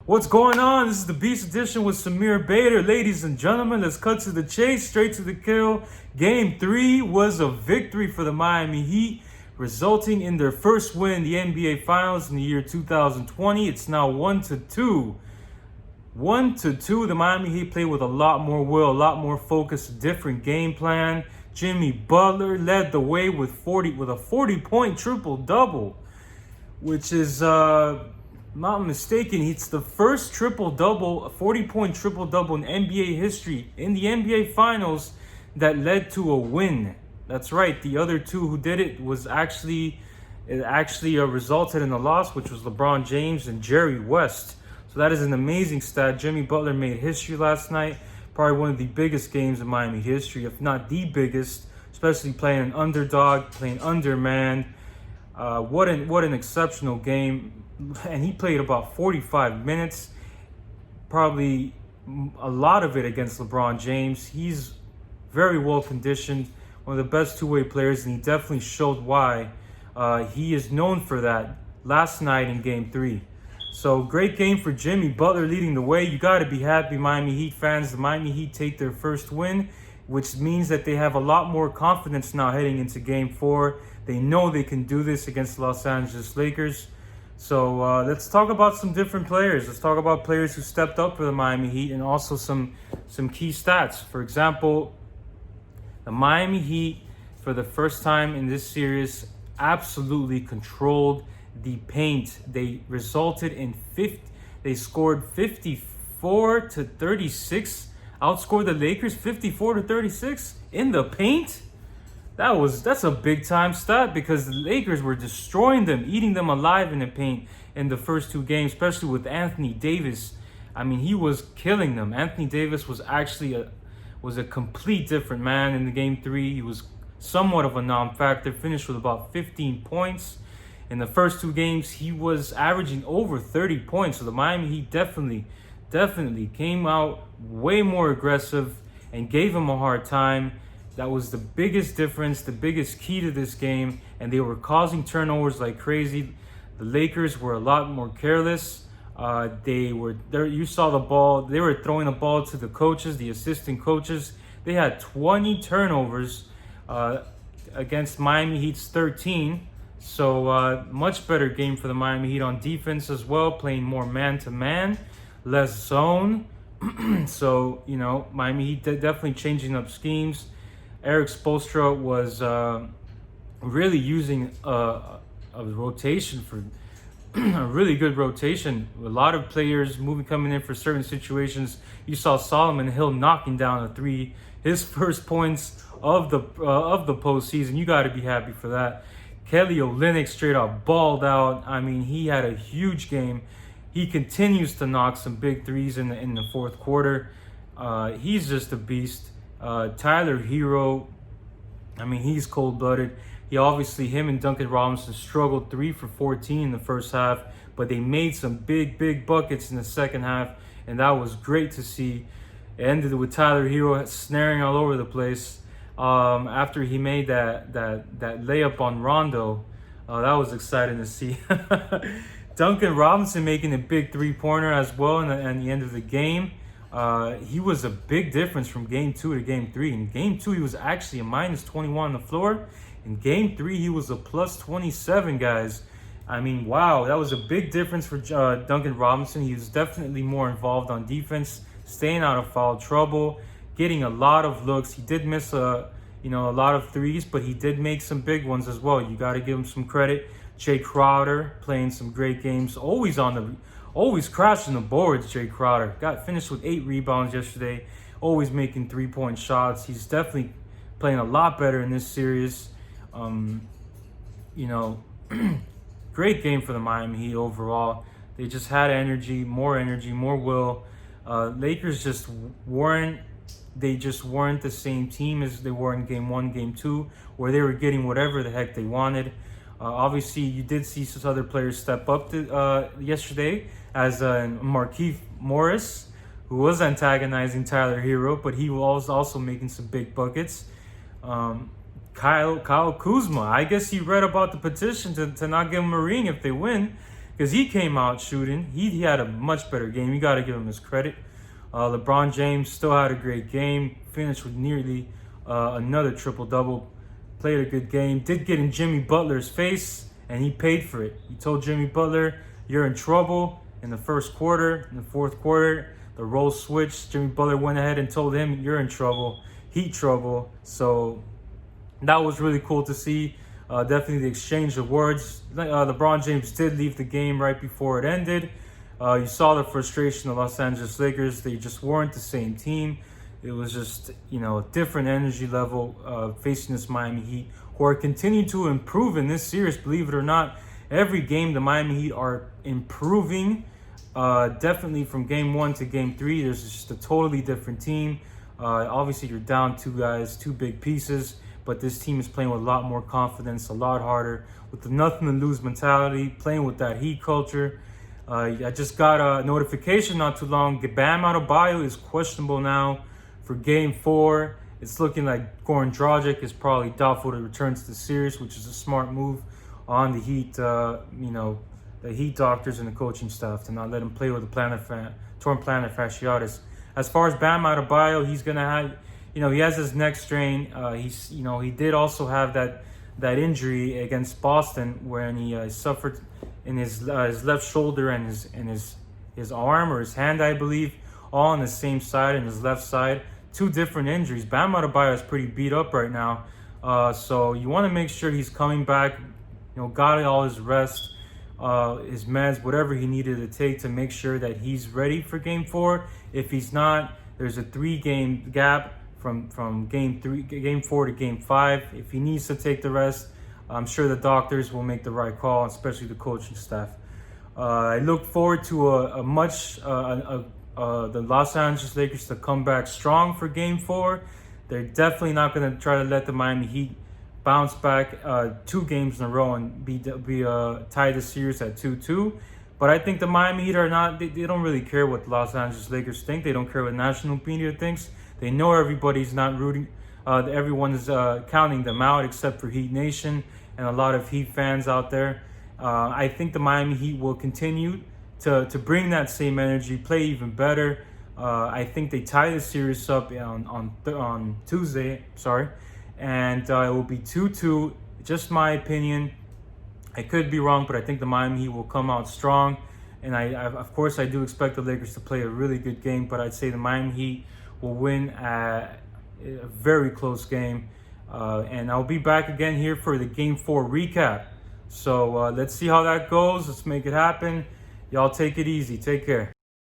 What's going on? This is the Beast Edition with Samir Bader. Ladies and gentlemen, let's cut to the chase, straight to the kill. Game 3 was a victory for the Miami Heat, resulting in their first win in the NBA Finals in the year 2020. It's now 1-2. 1-2. The Miami Heat played with a lot more will, a lot more focus, a different game plan. Jimmy Butler led the way with a 40-point triple-double, which is not mistaken, it's the first triple-double, a 40-point triple-double in NBA history, in the NBA Finals, that led to a win. That's right. The other two who did it resulted in a loss, which was LeBron James and Jerry West. So that is an amazing stat. Jimmy Butler made history last night. Probably one of the biggest games in Miami history, if not the biggest, especially playing an underdog, playing undermanned. What an exceptional game. And he played about 45 minutes, probably a lot of it against LeBron James. He's very well conditioned, one of the best two-way players, and he definitely showed why. He is known for that last night in Game 3. So great game for Jimmy Butler leading the way. You got to be happy, Miami Heat fans. The Miami Heat take their first win, which means that they have a lot more confidence now heading into Game 4. They know they can do this against the Los Angeles Lakers. So let's talk about some different players. Let's talk about players who stepped up for the Miami Heat and also some key stats. For example, the Miami Heat, for the first time in this series, absolutely controlled the paint. They resulted in they scored 54-36, outscored the Lakers 54-36 in the paint. That's a big time stat because the Lakers were destroying them, eating them alive in the paint in the first two games, especially with Anthony Davis. I mean, he was killing them. Anthony Davis was actually a complete different man in the Game 3. He was somewhat of a non-factor, finished with about 15 points. In the first two games, he was averaging over 30 points. So the Miami Heat definitely came out way more aggressive and gave him a hard time. That was the biggest difference, the biggest key to this game, and they were causing turnovers like crazy. The Lakers were a lot more careless. You saw the ball. They were throwing the ball to the coaches, the assistant coaches. They had 20 turnovers against Miami Heat's 13. So much better game for the Miami Heat on defense as well, playing more man-to-man, less zone. So, Miami Heat definitely changing up schemes. Eric Spoelstra was really using a rotation for a really good rotation. A lot of players coming in for certain situations. You saw Solomon Hill knocking down a three, his first points of the postseason. You got to be happy for that. Kelly Olynyk straight up balled out. I mean, he had a huge game. He continues to knock some big threes in the fourth quarter. He's just a beast. Tyler Hero, I mean, he's cold-blooded. Him and Duncan Robinson struggled 3 for 14 in the first half, but they made some big buckets in the second half, and that was great to see. It ended with Tyler Hero snaring all over the place after he made that layup on Rondo. That was exciting to see. Duncan Robinson making a big three-pointer as well at the end of the game. He was a big difference from Game 2 to Game 3. In Game 2, he was actually a minus 21 on the floor. In Game 3, he was a plus 27, guys. I mean, wow, that was a big difference for Duncan Robinson. He was definitely more involved on defense, staying out of foul trouble, getting a lot of looks. He did miss a lot of threes, but he did make some big ones as well. You got to give him some credit. Jay Crowder playing some great games, always crashing the boards. Jay Crowder finished with 8 rebounds yesterday, always making 3-point shots. He's definitely playing a lot better in this series. Great game for the Miami Heat overall. They just had energy, more will. Lakers weren't. They just weren't the same team as they were in game one, game two, where they were getting whatever the heck they wanted. Obviously, you did see some other players step up yesterday, as Markieff Morris, who was antagonizing Tyler Hero, but he was also making some big buckets. Kyle Kuzma, I guess he read about the petition to not give him a ring if they win, because he came out shooting. He had a much better game. You got to give him his credit. LeBron James still had a great game, finished with nearly another triple-double, played a good game, did get in Jimmy Butler's face, and he paid for it. He told Jimmy Butler, "You're in trouble." In the first quarter, in the fourth quarter, the roles switched. Jimmy Butler went ahead and told him, "You're in trouble, heat trouble." So that was really cool to see. Definitely the exchange of words. LeBron James did leave the game right before it ended. You saw the frustration of Los Angeles Lakers. They just weren't the same team. It was just, a different energy level facing this Miami Heat, who are continuing to improve in this series. Believe it or not, every game the Miami Heat are improving. Definitely from game one to game three, there's just a totally different team. Obviously, you're down two guys, two big pieces, but this team is playing with a lot more confidence, a lot harder, with the nothing to lose mentality, playing with that Heat culture. I just got a notification not too long. Bam Adebayo is questionable now for Game 4. It's looking like Goran Dragic is probably doubtful to return to the series, which is a smart move on the Heat. The Heat doctors and the coaching staff to not let him play with the torn plantar fasciitis. As far as Bam Adebayo, he's gonna have, he has his neck strain. He did also have that injury against Boston when he suffered in his left shoulder and his arm or his hand, I believe, all on the same side, in his left side. Two different injuries. Bam Adebayo is pretty beat up right now, so you want to make sure he's coming back. Got all his rest, his meds, whatever he needed to take to make sure that he's ready for Game 4. If he's not, there's a 3-game gap from Game 4 to Game 5. If he needs to take the rest, I'm sure the doctors will make the right call, especially the coaching staff. I look forward to the Los Angeles Lakers to come back strong for Game 4. They're definitely not going to try to let the Miami Heat bounce back 2 games in a row and be tie the series at 2-2. But I think the Miami Heat are not. They don't really care what the Los Angeles Lakers think. They don't care what national media thinks. They know everybody's not rooting. Everyone is counting them out except for Heat Nation and a lot of Heat fans out there. I think the Miami Heat will continue to bring that same energy, play even better. I think they tie the series up on Tuesday. And it will be 2-2. Just my opinion. I could be wrong, but I think the Miami Heat will come out strong. And of course, I do expect the Lakers to play a really good game, but I'd say the Miami Heat will win a very close game. And I'll be back again here for the Game 4 recap. So let's see how that goes. Let's make it happen. Y'all take it easy. Take care.